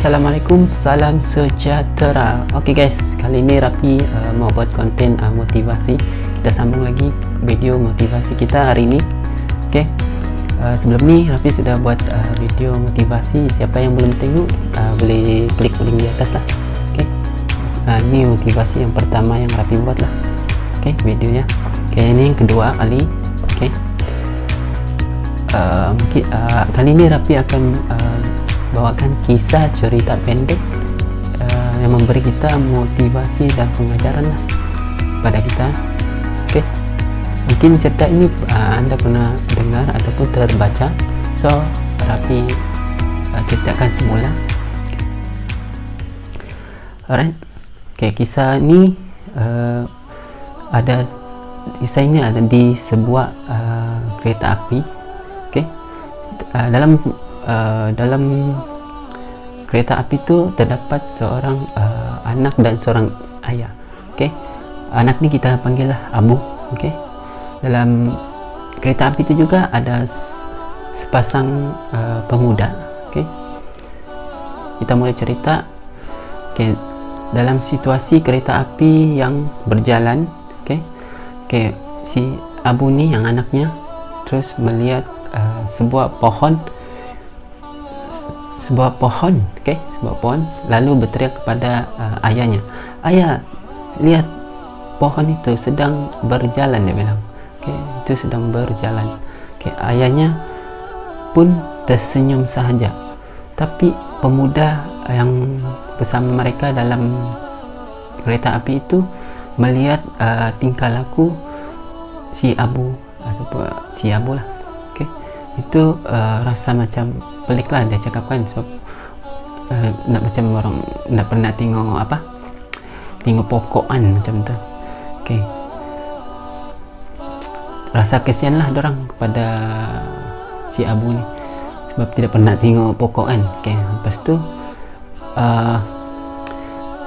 Assalamualaikum, salam sejahtera. Oke guys, kali ini Rafi mau buat konten motivasi. Kita sambung lagi video motivasi kita hari ini. Oke, sebelum ini Rafi sudah buat video motivasi. Siapa yang belum tengok boleh klik link di atas lah. Oke, ini motivasi yang pertama yang Rafi buat lah. Oke, videonya. Oke, ini yang kedua kali. Oke, kali ini Rafi akan bawakan kisah cerita pendek yang memberi kita motivasi dan pengajaran lah pada kita. Oke, mungkin cerita ini anda pernah dengar ataupun terbaca, so Rafi ceritakan semula. Alright, oke, kisah ini kisah ini ada di sebuah kereta api. Oke, dalam kereta api itu terdapat seorang anak dan seorang ayah. Oke, anak ini kita panggil lah Abu. Oke, dalam kereta api itu juga ada sepasang pemuda. Oke, kita mulai cerita. Oke, dalam situasi kereta api yang berjalan. Oke, si Abu nih yang anaknya terus melihat sebuah pohon, lalu berteriak kepada ayahnya, "Ayah, lihat pohon itu sedang berjalan," dia bilang. Oke, itu sedang berjalan. Oke, ayahnya pun tersenyum sahaja, tapi pemuda yang bersama mereka dalam kereta api itu melihat tingkah laku si Abu lah. Oke, itu rasa macam pelik lah dia cakapkan, sebab nak macam orang nak pernah tengok pokokan macam tu. Oke, rasa kesian lah dorang kepada si Abu ni sebab tidak pernah tengok pokokan. Oke, lepas tu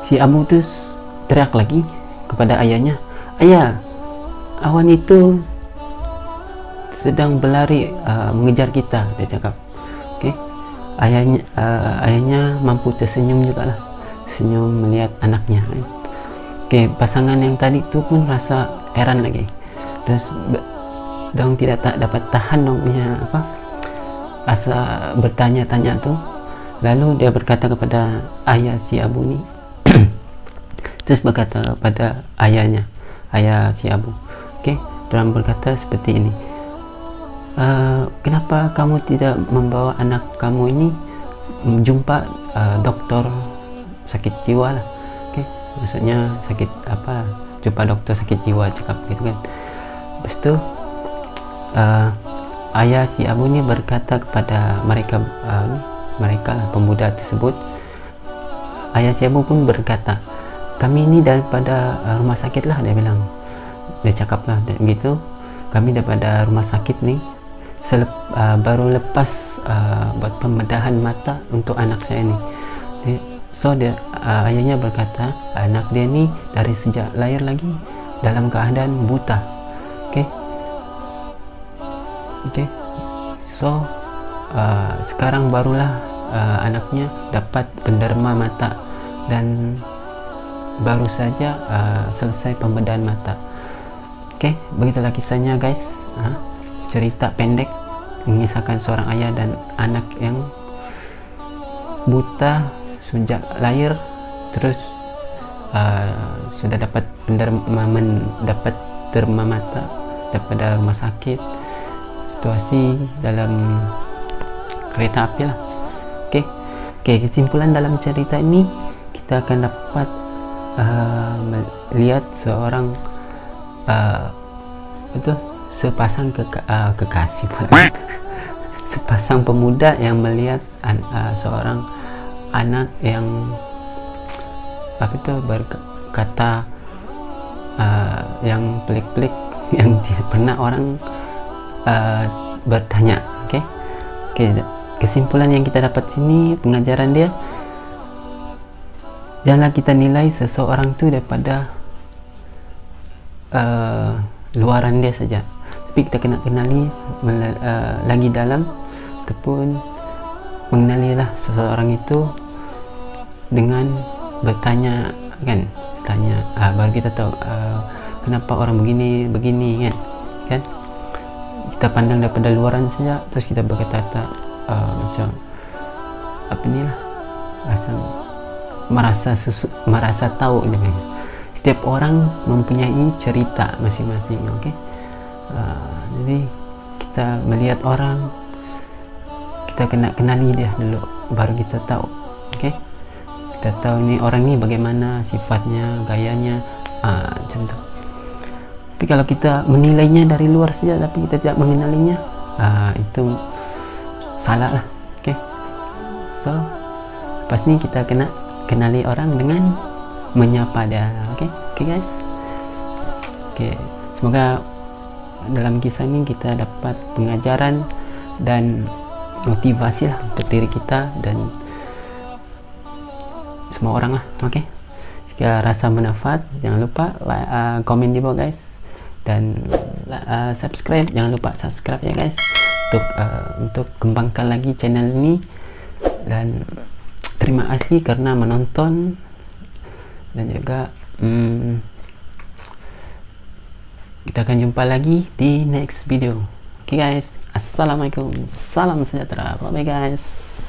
si Abu tu teriak lagi kepada ayahnya, "Ayah, awan itu sedang berlari mengejar kita," dia cakap. Oke, ayahnya mampu tersenyum juga lah, senyum melihat anaknya. Oke, pasangan yang tadi tu pun rasa heran lagi, terus dong tidak dapat tahan dong punya rasa bertanya-tanya tu. Lalu dia berkata kepada ayah si Abu ni terus berkata kepada ayah si Abu. Oke, dorang berkata seperti ini, "Kenapa kamu tidak membawa anak kamu ini jumpa doktor sakit jiwa lah?" Oke, maksudnya sakit jumpa doktor sakit jiwa, cakap gitu kan. Lepas tu ayah si Abu ni berkata kepada mereka lah, pemuda tersebut. Ayah si Abu pun berkata, "Kami ini daripada rumah sakit lah," dia bilang. Dia cakap lah gitu, "Kami daripada rumah sakit ni baru lepas buat pembedahan mata untuk anak saya ni." So ayahnya berkata anak dia ni dari sejak lahir lagi dalam keadaan buta. Oke, so sekarang barulah anaknya dapat penderma mata dan baru saja selesai pembedahan mata. Oke, begitulah kisahnya guys. Cerita pendek mengisahkan seorang ayah dan anak yang buta sejak lahir, terus sudah dapat mendapat derma mata daripada rumah sakit. Situasi dalam kereta api lah. Oke, kesimpulan dalam cerita ini kita akan dapat melihat seorang sepasang kekasih pula. Sepasang pemuda yang melihat seorang anak yang berkata yang pelik-pelik yang tidak pernah orang bertanya. Oke, kesimpulan yang kita dapat sini, pengajaran dia, janganlah kita nilai seseorang tu daripada luaran dia saja, tapi kita kena kenali lagi dalam ataupun mengenalilah seseorang itu dengan bertanya kan, tanya baru kita tahu kenapa orang begini kan kita pandang daripada luaran saja terus kita berkata macam apa ni lah, merasa tahu dengan setiap orang mempunyai cerita masing-masing. Jadi kita melihat orang, kita kena kenali dia dulu baru kita tahu. Kita tahu ni orang ni bagaimana sifatnya, gayanya, macam tu. Tapi kalau kita menilainya dari luar saja tapi kita tidak mengenalinya, itu salah lah. So lepas ni kita kena kenali orang dengan menyapa dia. Okay guys. Semoga dalam kisah ini kita dapat pengajaran dan motivasi lah untuk diri kita dan semua orang lah. Jika rasa manfaat, jangan lupa komen di bawah guys, dan subscribe, jangan lupa subscribe ya guys, untuk kembangkan lagi channel ini. Dan terima kasih karena menonton, dan juga kita akan jumpa lagi di next video. Guys, assalamualaikum, salam sejahtera, bye bye guys.